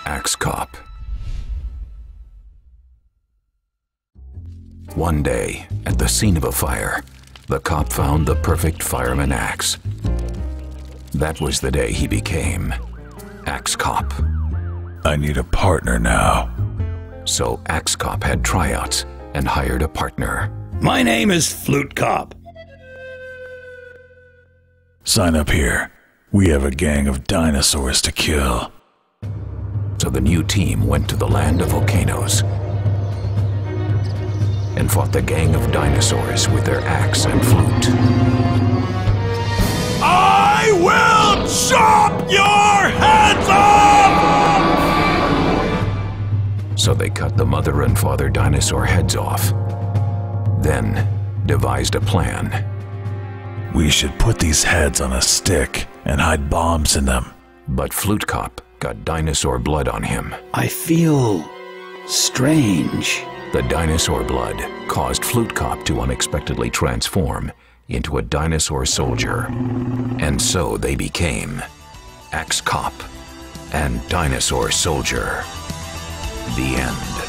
Axe Cop. One day, at the scene of a fire, the cop found the perfect fireman axe. That was the day he became Axe Cop. I need a partner now. So Axe Cop had tryouts and hired a partner. My name is Flute Cop. Sign up here. We have a gang of dinosaurs to kill. So the new team went to the land of volcanoes and fought the gang of dinosaurs with their axe and flute. I will chop your heads off! So they cut the mother and father dinosaur heads off, then devised a plan. We should put these heads on a stick and hide bombs in them. But Flute Cop got dinosaur blood on him. I feel strange. The dinosaur blood caused Flute Cop to unexpectedly transform into a dinosaur soldier. And so they became Axe Cop and Dinosaur Soldier. The end.